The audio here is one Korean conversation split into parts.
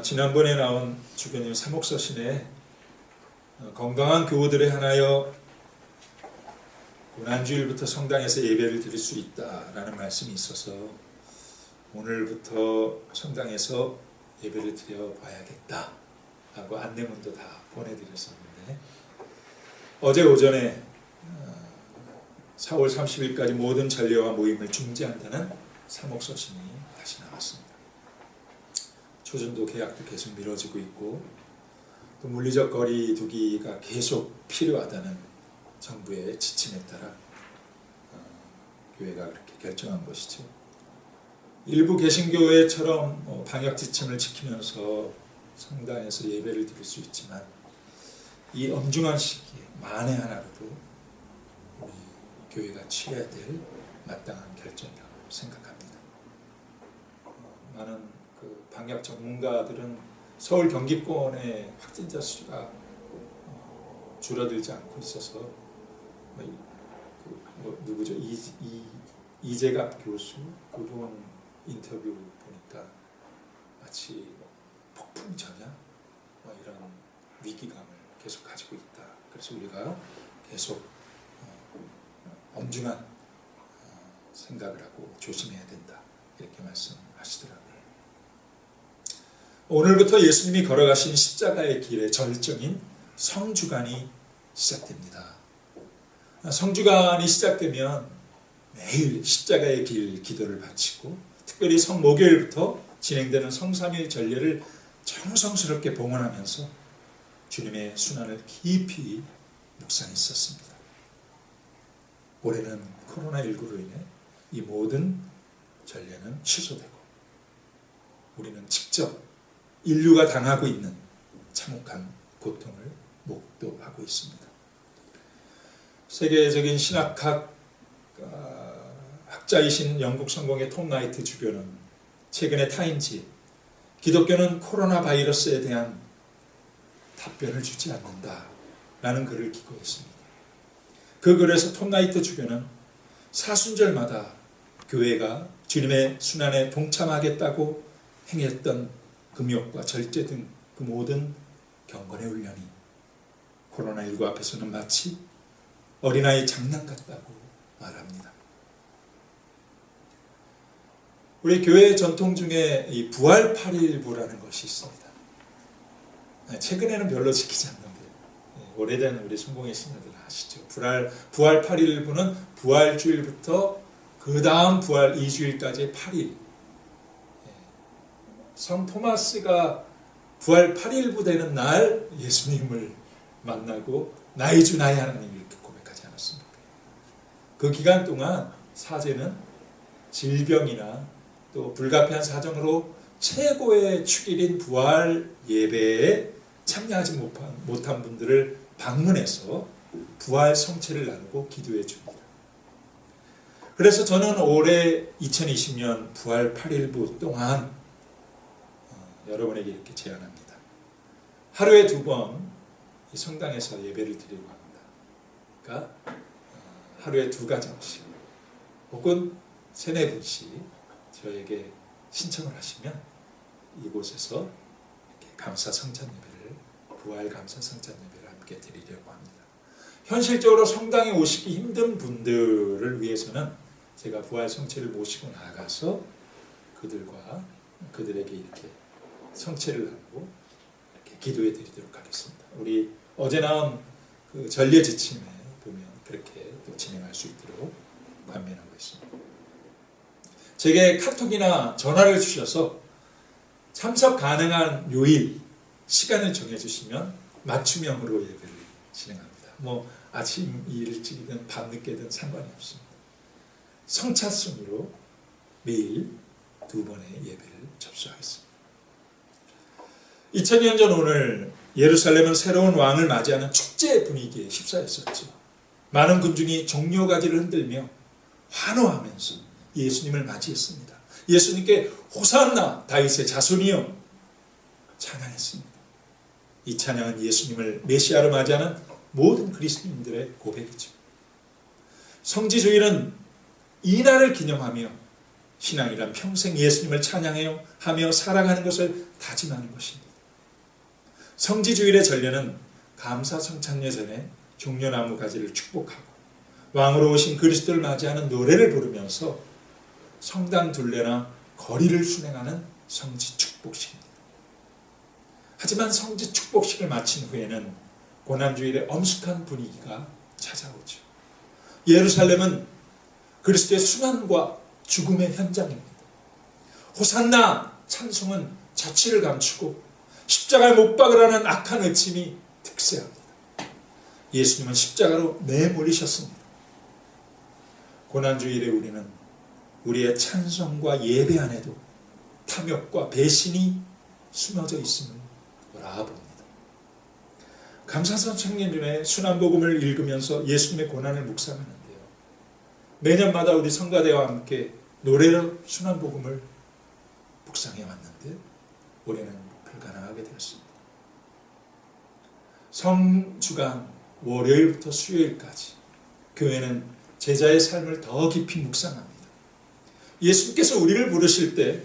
지난번에 나온 주교님 사목서신에 건강한 교우들에 한하여 고난주일부터 성당에서 예배를 드릴 수 있다라는 말씀이 있어서 오늘부터 성당에서 예배를 드려 봐야겠다 하고 안내문도 다 보내드렸었는데, 어제 오전에 4월 30일까지 모든 전례와 모임을 중지한다는 사목서신이 다시 나왔습니다. 초전도 계약도 계속 미뤄지고 있고, 또 물리적 거리 두기가 계속 필요하다는 정부의 지침에 따라 교회가 그렇게 결정한 것이죠. 일부 개신교회처럼 방역 지침을 지키면서 성당에서 예배를 드릴 수 있지만, 이 엄중한 시기에 만에 하나라도 우리 교회가 취해야 될 마땅한 결정이라고 생각합니다. 많은 방역 전문가들은 서울 경기권의 확진자 수가 줄어들지 않고 있어서 누구죠? 이재갑 교수 그분 인터뷰 보니까 마치 폭풍 전야 이런 위기감을 계속 가지고 있다. 그래서 우리가 계속 엄중한 생각을 하고 조심해야 된다, 이렇게 말씀하시더라고요. 오늘부터 예수님이 걸어가신 십자가의 길의 절정인 성주간이 시작됩니다. 성주간이 시작되면 매일 십자가의 길 기도를 바치고, 특별히 성목요일부터 진행되는 성삼일 전례를 정성스럽게 봉헌하면서 주님의 순환을 깊이 묵상했었습니다. 올해는 코로나19로 인해 이 모든 전례는 취소되고, 우리는 직접 인류가 당하고 있는 참혹한 고통을 목도하고 있습니다. 세계적인 신학학 학자이신 영국 성공의 톰 나이트 주교는 최근에 타임지에 기독교는 코로나 바이러스에 대한 답변을 주지 않는다라는 글을 기고했습니다. 그 글에서 톰 나이트 주교는 사순절마다 교회가 주님의 순환에 동참하겠다고 행했던 금욕과 절제 등 그 모든 경건의 훈련이 코로나19 앞에서는 마치 어린아이 장난 같다고 말합니다. 우리 교회의 전통 중에 이 부활 8일부라는 것이 있습니다. 최근에는 별로 지키지 않는데 오래된 우리 성공의 신녀들 아시죠? 부활 8일부는 부활주일부터 그 다음 부활 2주일까지의 8일. 성 토마스가 부활 8일부 되는 날 예수님을 만나고 나의 주 나의 하나님 이렇게 고백하지 않았습니까? 그 기간 동안 사제는 질병이나 또 불가피한 사정으로 최고의 축일인 부활 예배에 참여하지 못한 분들을 방문해서 부활 성체를 나누고 기도해 줍니다. 그래서 저는 올해 2020년 부활 8일부 동안 여러분에게 이렇게 제안합니다. 하루에 2번 성당에서 예배를 드리려고 합니다. 그러니까 하루에 2가정씩 혹은 3-4분씩 저에게 신청을 하시면 이곳에서 이렇게 감사 성찬 예배를, 부활 감사 성찬 예배를 함께 드리려고 합니다. 현실적으로 성당에 오시기 힘든 분들을 위해서는 제가 부활 성체를 모시고 나가서 그들에게 이렇게 성체를 나누고 이렇게 기도해 드리도록 하겠습니다. 우리 어제 나온 그 전례 지침에 보면 그렇게 또 진행할 수 있도록 관면하고 있습니다. 제게 카톡이나 전화를 주셔서 참석 가능한 요일, 시간을 정해주시면 맞춤형으로 예배를 진행합니다. 아침 일찍이든 밤늦게든 상관이 없습니다. 성차순으로 매일 2번의 예배를 접수하겠습니다. 2000년 전 오늘 예루살렘은 새로운 왕을 맞이하는 축제 분위기에 휩싸였었죠. 많은 군중이 종려가지를 흔들며 환호하면서 예수님을 맞이했습니다. 예수님께 호산나 다윗의 자손이여 찬양했습니다. 이 찬양은 예수님을 메시아로 맞이하는 모든 그리스도인들의 고백이죠. 성지주의는 이날을 기념하며 신앙이란 평생 예수님을 찬양하며 살아가는 것을 다짐하는 것입니다. 성지주일의 전례는 감사성찬 예전에 종려나무 가지를 축복하고 왕으로 오신 그리스도를 맞이하는 노래를 부르면서 성당 둘레나 거리를 순행하는 성지 축복식입니다. 하지만 성지 축복식을 마친 후에는 고난주일의 엄숙한 분위기가 찾아오죠. 예루살렘은 그리스도의 순환과 죽음의 현장입니다. 호산나 찬송은 자취를 감추고 십자가에 못 박으라는 악한 외침이 득세합니다. 예수님은 십자가로 내몰리셨습니다. 고난주일에 우리는 우리의 찬송과 예배 안에도 탐욕과 배신이 숨어져 있음을 알아봅니다. 감사성찬예전에 순환복음을 읽으면서 예수님의 고난을 묵상하는데요. 매년마다 우리 성가대와 함께 노래로 순환복음을 묵상해 왔는데 올해는 불가능하게 되었습니다. 성주간 월요일부터 수요일까지 교회는 제자의 삶을 더 깊이 묵상합니다. 예수님께서 우리를 부르실 때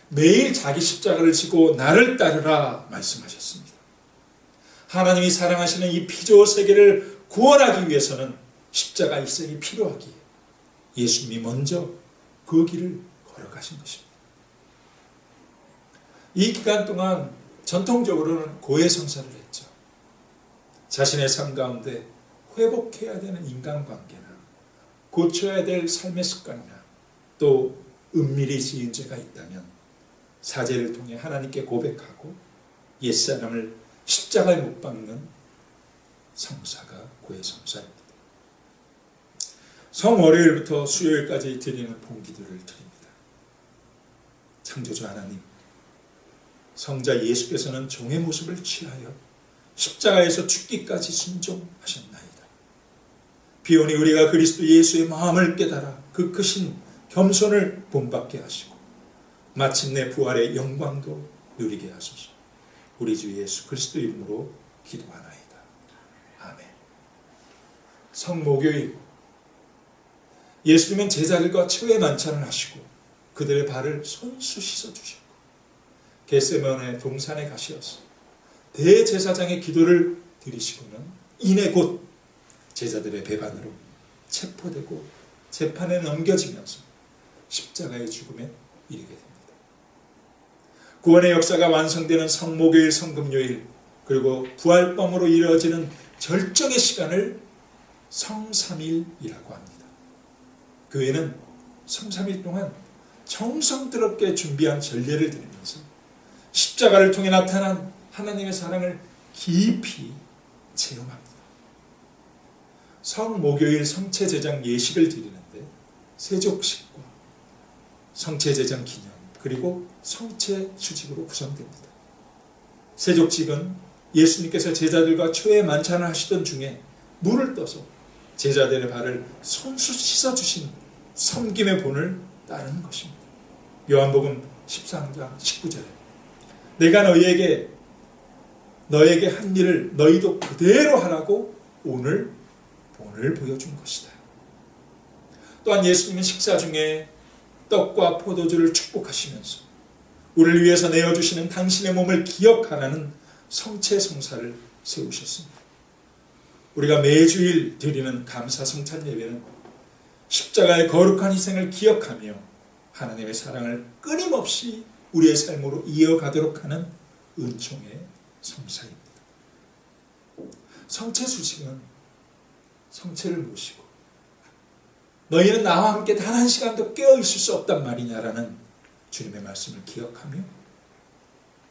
매일 자기 십자가를 지고 나를 따르라 말씀하셨습니다. 하나님이 사랑하시는 이 피조 세계를 구원하기 위해서는 십자가 희생이 필요하기에 예수님이 먼저 그 길을 걸어가신 것입니다. 이 기간 동안 전통적으로는 고해성사를 했죠. 자신의 삶 가운데 회복해야 되는 인간관계나 고쳐야 될 삶의 습관이나 또 은밀히 지은 죄가 있다면 사제를 통해 하나님께 고백하고 옛사람을 십자가에 못 박는 성사가 고해성사입니다. 성월요일부터 수요일까지 드리는 봉기도를 드립니다. 창조주 하나님, 성자 예수께서는 종의 모습을 취하여 십자가에서 죽기까지 순종하셨나이다. 비오니 우리가 그리스도 예수의 마음을 깨달아 그 크신 겸손을 본받게 하시고 마침내 부활의 영광도 누리게 하소서. 우리 주 예수 그리스도 이름으로 기도하나이다. 아멘. 성목요일, 예수님은 제자들과 최후의 만찬을 하시고 그들의 발을 손수 씻어주셨고 겟세마네 동산에 가시어서 대제사장의 기도를 드리시고는 이내 곧 제자들의 배반으로 체포되고 재판에 넘겨지면서 십자가의 죽음에 이르게 됩니다. 구원의 역사가 완성되는 성목요일, 성금요일, 그리고 부활밤으로 이루어지는 절정의 시간을 성삼일이라고 합니다. 교회는 성삼일 동안 정성스럽게 준비한 전례를 드리면서 십자가를 통해 나타난 하나님의 사랑을 깊이 체험합니다. 성목요일 성체제장 예식을 드리는데 세족식과 성체제장 기념 그리고 성체수직으로 구성됩니다. 세족식은 예수님께서 제자들과 초회 만찬을 하시던 중에 물을 떠서 제자들의 발을 손수 씻어주신 섬김의 본을 따르는 것입니다. 요한복음 13장 19절에 내가 너에게 한 일을 너희도 그대로 하라고 오늘 본을 보여준 것이다. 또한 예수님은 식사 중에 떡과 포도주를 축복하시면서 우리를 위해서 내어주시는 당신의 몸을 기억하라는 성체성사를 세우셨습니다. 우리가 매주일 드리는 감사성찬 예배는 십자가의 거룩한 희생을 기억하며 하나님의 사랑을 끊임없이 우리의 삶으로 이어가도록 하는 은총의 성사입니다. 성체수식은 성체를 모시고 너희는 나와 함께 단 한 시간도 깨어 있을 수 없단 말이냐라는 주님의 말씀을 기억하며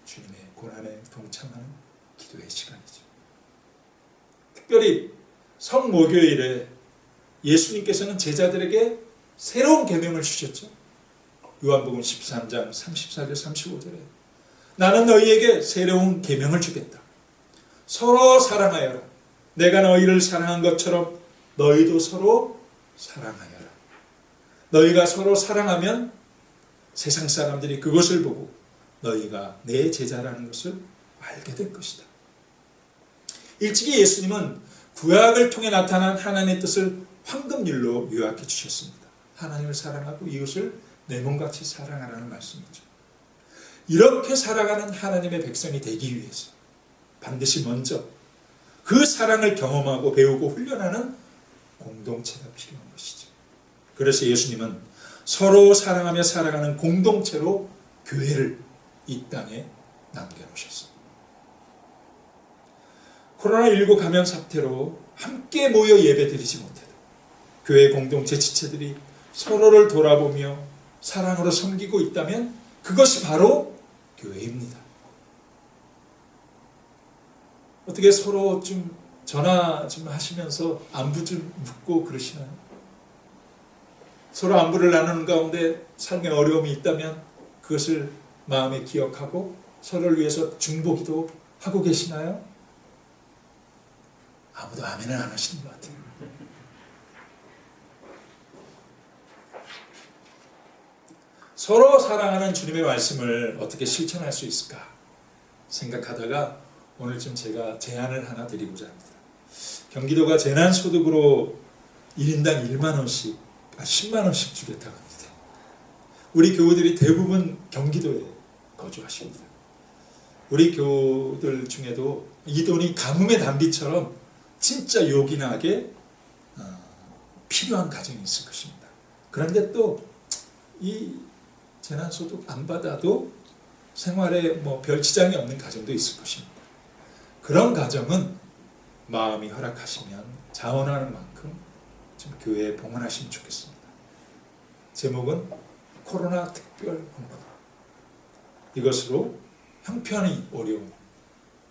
주님의 고난에 동참하는 기도의 시간이죠. 특별히 성목요일에 예수님께서는 제자들에게 새로운 계명을 주셨죠. 요한복음 13장 34절 35절에 나는 너희에게 새로운 계명을 주겠다. 서로 사랑하여라. 내가 너희를 사랑한 것처럼 너희도 서로 사랑하여라. 너희가 서로 사랑하면 세상 사람들이 그것을 보고 너희가 내 제자라는 것을 알게 될 것이다. 일찍이 예수님은 구약을 통해 나타난 하나님의 뜻을 황금률로 요약해 주셨습니다. 하나님을 사랑하고 이웃을 내 몸같이 사랑하라는 말씀이죠. 이렇게 살아가는 하나님의 백성이 되기 위해서 반드시 먼저 그 사랑을 경험하고 배우고 훈련하는 공동체가 필요한 것이죠. 그래서 예수님은 서로 사랑하며 살아가는 공동체로 교회를 이 땅에 남겨놓으셨습니다. 코로나19 감염 사태로 함께 모여 예배드리지 못해도 교회 공동체 지체들이 서로를 돌아보며 사랑으로 섬기고 있다면 그것이 바로 교회입니다. 어떻게 서로 좀 전화 좀 하시면서 안부 좀 묻고 그러시나요? 서로 안부를 나누는 가운데 삶의 어려움이 있다면 그것을 마음에 기억하고 서로를 위해서 중보기도 하고 계시나요? 아무도 아멘을 안 하시는 것 같아요. 서로 사랑하는 주님의 말씀을 어떻게 실천할 수 있을까 생각하다가 오늘 좀 제가 제안을 하나 드리고자 합니다. 경기도가 재난소득으로 1인당 10만 원씩 주겠다고 합니다. 우리 교우들이 대부분 경기도에 거주하십니다. 우리 교우들 중에도 이 돈이 가뭄의 단비처럼 진짜 요긴하게 필요한 가정이 있을 것입니다. 그런데 또 이 재난소득 안 받아도 생활에 별 지장이 없는 가정도 있을 것입니다. 그런 가정은 마음이 허락하시면 자원하는 만큼 좀 교회에 봉헌하시면 좋겠습니다. 제목은 코로나 특별 헌금. 이것으로 형편이 어려운,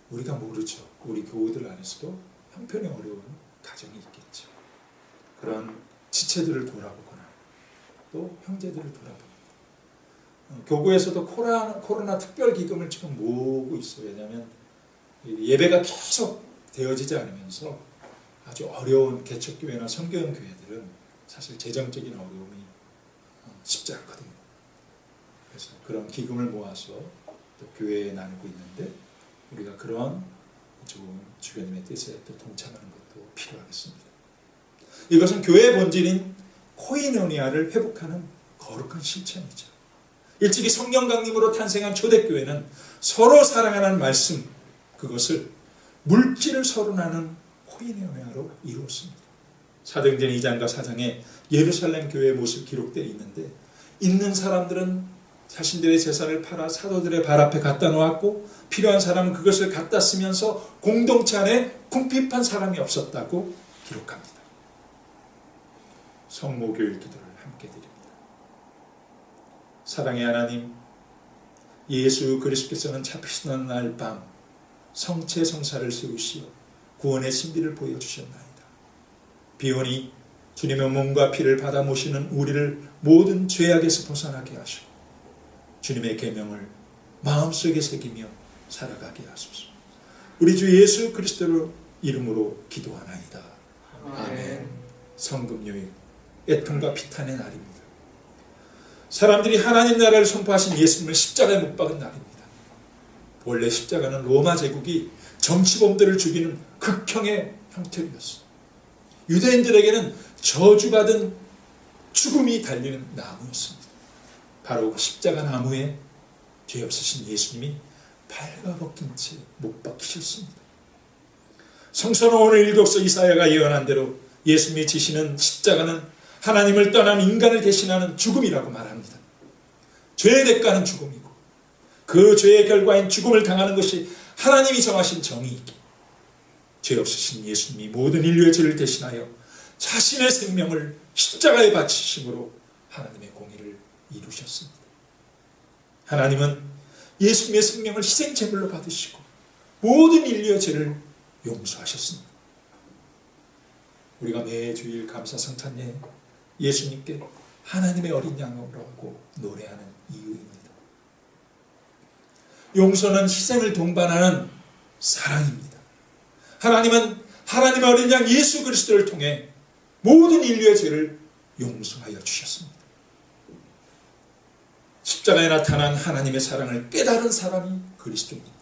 우리가 모르죠. 우리 교우들 안에서도 형편이 어려운 가정이 있겠죠. 그런 지체들을 돌아보거나 또 형제들을 돌아봅니다. 교구에서도 코로나 특별 기금을 지금 모으고 있어요. 왜냐하면 예배가 계속 되어지지 않으면서 아주 어려운 개척교회나 선교형 교회들은 사실 재정적인 어려움이 쉽지 않거든요. 그래서 그런 기금을 모아서 또 교회에 나누고 있는데 우리가 그런 좋은 주님의 뜻에 또 동참하는 것도 필요하겠습니다. 이것은 교회의 본질인 코이노니아를 회복하는 거룩한 실천이죠. 일찍이 성령 강림으로 탄생한 초대교회는 서로 사랑하는 말씀, 그것을 물질을 서론하는 코이노니아로 이루었습니다. 사도행전 2장과 4장에 예루살렘 교회의 모습 기록되어 있는데 있는 사람들은 자신들의 재산을 팔아 사도들의 발 앞에 갖다 놓았고 필요한 사람은 그것을 갖다 쓰면서 공동체 안에 궁핍한 사람이 없었다고 기록합니다. 성모교일 기도를 함께 드립니다. 사랑의 하나님, 예수 그리스도께서는 잡히시는 날 밤 성체 성사를 세우시어 구원의 신비를 보여주셨나이다. 비오니 주님의 몸과 피를 받아 모시는 우리를 모든 죄악에서 벗어나게 하시고 주님의 계명을 마음속에 새기며 살아가게 하소서. 우리 주 예수 그리스도 이름으로 기도하나이다. 아멘. 성금요일 애통과 비탄의 날입니다. 사람들이 하나님 나라를 선포하신 예수님을 십자가에 못 박은 날입니다. 원래 십자가는 로마 제국이 정치범들을 죽이는 극형의 형태였습니다. 유대인들에게는 저주받은 죽음이 달리는 나무였습니다. 바로 그 십자가 나무에 죄 없으신 예수님이 발가벗긴 채 못 박히셨습니다. 성서는 오늘 일독서 이사야가 예언한 대로 예수님이 지시는 십자가는 하나님을 떠난 인간을 대신하는 죽음이라고 말합니다. 죄의 대가는 죽음이고 그 죄의 결과인 죽음을 당하는 것이 하나님이 정하신 정의이기 죄 없으신 예수님이 모든 인류의 죄를 대신하여 자신의 생명을 십자가에 바치심으로 하나님의 공의를 이루셨습니다. 하나님은 예수님의 생명을 희생제물로 받으시고 모든 인류의 죄를 용서하셨습니다. 우리가 매주일 감사성찬에 예수님께 하나님의 어린 양으로라고 노래하는 이유입니다. 용서는 희생을 동반하는 사랑입니다. 하나님은 하나님의 어린 양 예수 그리스도를 통해 모든 인류의 죄를 용서하여 주셨습니다. 십자가에 나타난 하나님의 사랑을 깨달은 사람이 그리스도입니다.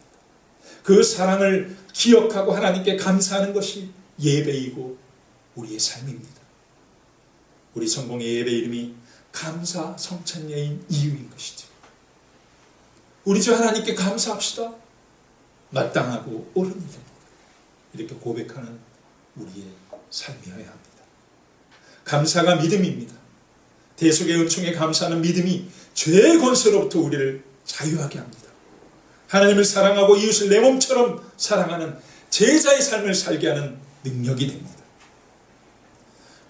그 사랑을 기억하고 하나님께 감사하는 것이 예배이고 우리의 삶입니다. 우리 성공의 예배 이름이 감사 성찬예인 이유인 것이죠. 우리 주 하나님께 감사합시다. 마땅하고 옳은 일입니다. 이렇게 고백하는 우리의 삶이어야 합니다. 감사가 믿음입니다. 대속의 은총에 감사하는 믿음이 죄의 권세로부터 우리를 자유하게 합니다. 하나님을 사랑하고 이웃을 내 몸처럼 사랑하는 제자의 삶을 살게 하는 능력이 됩니다.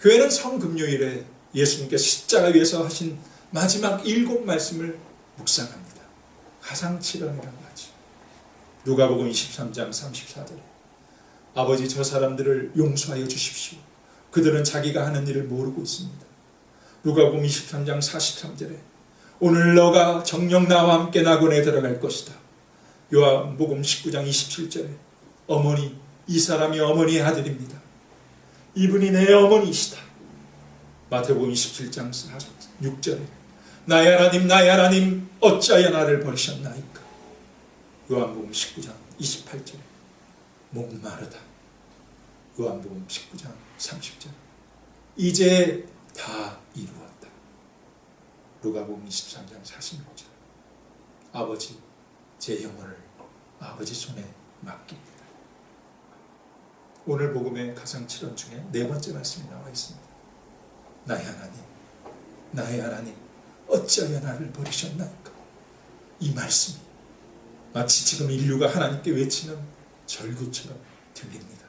교회는 성금요일에 예수님께서 십자가 위에서 하신 마지막 7말씀을 묵상합니다. 가상칠언이라고 하죠. 누가복음 23장 34절에 아버지 저 사람들을 용서하여 주십시오. 그들은 자기가 하는 일을 모르고 있습니다. 누가복음 23장 43절에 오늘 너가 정녕 나와 함께 낙원에 들어갈 것이다. 요한복음 19장 27절에 어머니, 이 사람이 어머니의 아들입니다. 이분이 내 어머니이시다. 마태복음 27장 6절에 나의 하나님 어찌하여 나를 버리셨나이까. 요한복음 19장 28절에 목마르다. 요한복음 19장 30절 이제 다 이루었다. 누가복음 23장 46절 아버지 제 영혼을 아버지 손에 맡깁니다. 오늘 복음의 가상칠언 중에 4번째 말씀이 나와 있습니다. 나의 하나님 어찌하여 나를 버리셨나이까. 이 말씀이 마치 지금 인류가 하나님께 외치는 절규처럼 들립니다.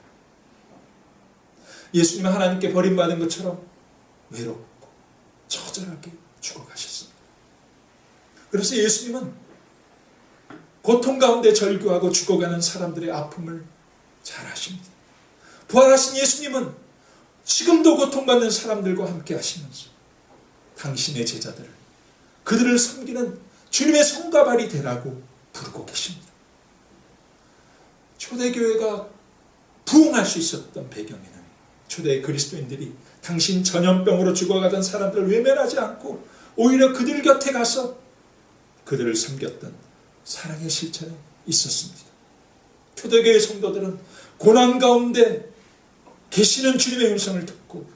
예수님은 하나님께 버림받은 것처럼 외롭고 처절하게 죽어가셨습니다. 그래서 예수님은 고통 가운데 절규하고 죽어가는 사람들의 아픔을 잘 아십니다. 부활하신 예수님은 지금도 고통받는 사람들과 함께 하시면서 당신의 제자들을 그들을 섬기는 주님의 손과 발이 되라고 부르고 계십니다. 초대교회가 부흥할 수 있었던 배경에는 초대 그리스도인들이 당신 전염병으로 죽어가던 사람들을 외면하지 않고 오히려 그들 곁에 가서 그들을 섬겼던 사랑의 실천이 있었습니다. 초대교회 성도들은 고난 가운데 계시는 주님의 음성을 듣고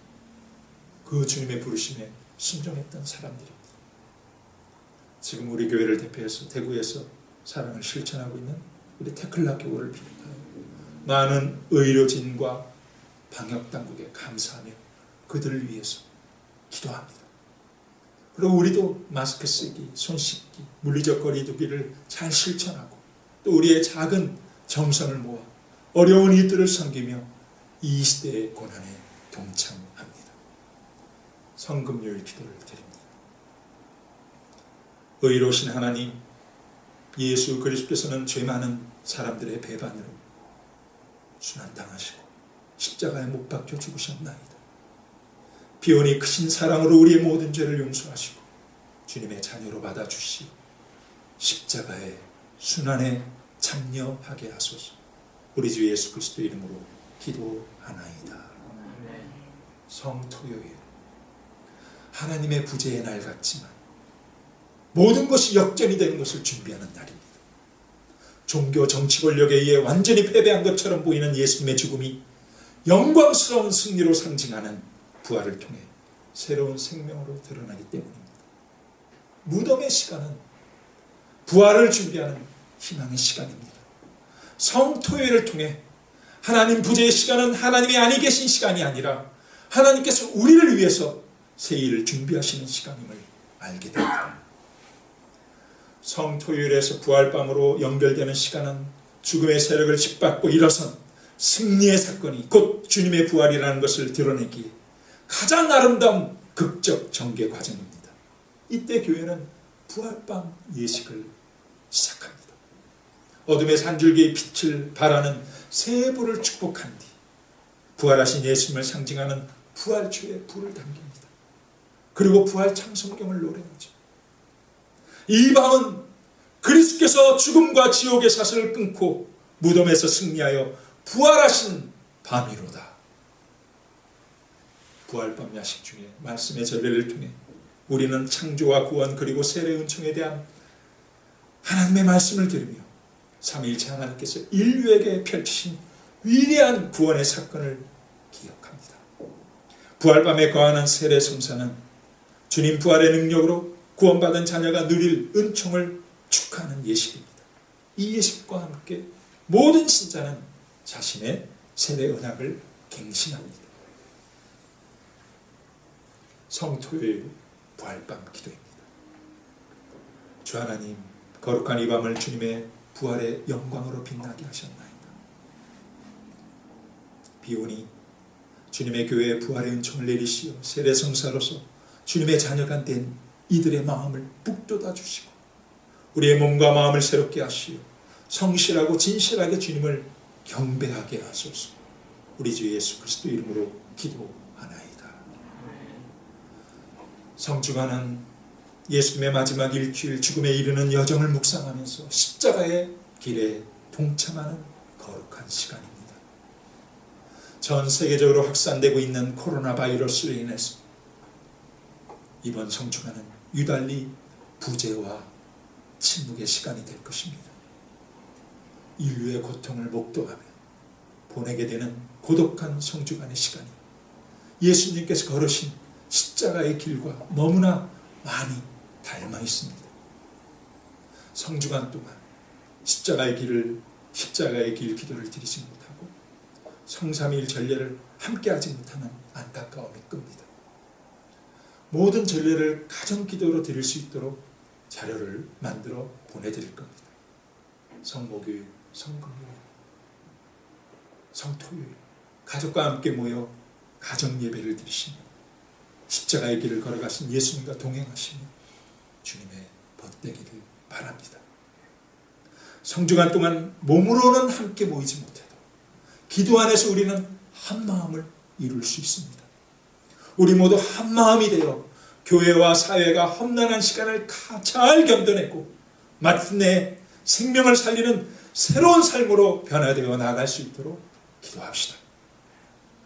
그 주님의 부르심에 순종했던 사람들입니다. 지금 우리 교회를 대표해서 대구에서 사랑을 실천하고 있는 우리 테클라 교회를 비롯하여 많은 의료진과 방역당국에 감사하며 그들을 위해서 기도합니다. 그리고 우리도 마스크 쓰기, 손 씻기, 물리적 거리 두기를 잘 실천하고 또 우리의 작은 정성을 모아 어려운 이들을 섬기며 이 시대의 고난에 동참합니다. 성금요일 기도를 드립니다. 의로우신 하나님, 예수 그리스도께서는 죄 많은 사람들의 배반으로 순환당하시고 십자가에 못 박혀 죽으셨나이다. 비오니 크신 사랑으로 우리의 모든 죄를 용서하시고 주님의 자녀로 받아주시고 십자가의 순환에 참여하게 하소서. 우리 주 예수 그리스도 이름으로 기도하나이다. 성토요일, 하나님의 부재의 날 같지만 모든 것이 역전이 되는 것을 준비하는 날입니다. 종교 정치 권력에 의해 완전히 패배한 것처럼 보이는 예수님의 죽음이 영광스러운 승리로 상징하는 부활을 통해 새로운 생명으로 드러나기 때문입니다. 무덤의 시간은 부활을 준비하는 희망의 시간입니다. 성토요일을 통해 하나님 부재의 시간은 하나님이 아니 계신 시간이 아니라 하나님께서 우리를 위해서 새 일을 준비하시는 시간임을 알게 됩니다. 성토요일에서 부활밤으로 연결되는 시간은 죽음의 세력을 짓밟고 일어선 승리의 사건이 곧 주님의 부활이라는 것을 드러내기에 가장 아름다운 극적 전개 과정입니다. 이때 교회는 부활밤 예식을 시작합니다. 어둠에서 한 줄기의 빛을 발하는 새 불을 축복한 뒤 부활하신 예수님을 상징하는 부활초에 불을 당깁니다. 그리고 부활 찬송경을 노래하죠. 이 밤은 그리스도께서 죽음과 지옥의 사슬을 끊고 무덤에서 승리하여 부활하신 밤이로다. 부활밤 야식 중에 말씀의 전례를 통해 우리는 창조와 구원 그리고 세례 은총에 대한 하나님의 말씀을 들으며 삼위일체 하나님께서 인류에게 펼치신 위대한 구원의 사건을 기억합니다. 부활밤에 거하는 세례 성사는 주님 부활의 능력으로 구원받은 자녀가 누릴 은총을 축하하는 예식입니다. 이 예식과 함께 모든 신자는 자신의 세례 언약을 갱신합니다. 성토요일 부활밤 기도입니다. 주 하나님, 거룩한 이 밤을 주님의 부활의 영광으로 빛나게 하셨나이다. 비오니 주님의 교회에 부활의 은총을 내리시어 세례 성사로서 주님의 자녀가 된 이들의 마음을 북돋아 주시고 우리의 몸과 마음을 새롭게 하시어 성실하고 진실하게 주님을 경배하게 하소서. 우리 주 예수 그리스도 이름으로 기도하나이다. 성주가는 예수님의 마지막 일주일 죽음에 이르는 여정을 묵상하면서 십자가의 길에 동참하는 거룩한 시간입니다. 전 세계적으로 확산되고 있는 코로나 바이러스로 인해서 이번 성주가는 유달리 부재와 침묵의 시간이 될 것입니다. 인류의 고통을 목도하며 보내게 되는 고독한 성주간의 시간이 예수님께서 걸으신 십자가의 길과 너무나 많이 닮아 있습니다. 성주간 동안 십자가의 길 기도를 드리지 못하고 성삼위일 전례를 함께하지 못하는 안타까움이 끕니다. 모든 전례를 가정기도로 드릴 수 있도록 자료를 만들어 보내드릴 겁니다. 성목요일, 성금요일, 성토요일 가족과 함께 모여 가정예배를 드리시며 십자가의 길을 걸어가신 예수님과 동행하시며 주님의 벗되기를 바랍니다. 성주간 동안 몸으로는 함께 모이지 못해도 기도 안에서 우리는 한 마음을 이룰 수 있습니다. 우리 모두 한 마음이 되어 교회와 사회가 험난한 시간을 잘 견뎌내고 마침내 생명을 살리는 새로운 삶으로 변화되어 나아갈 수 있도록 기도합시다.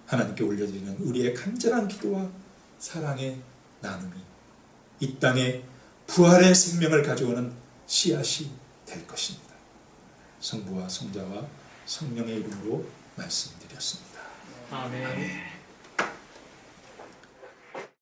하나님께 올려드리는 우리의 간절한 기도와 사랑의 나눔이 이 땅에 부활의 생명을 가져오는 씨앗이 될 것입니다. 성부와 성자와 성령의 이름으로 말씀드렸습니다. 아멘.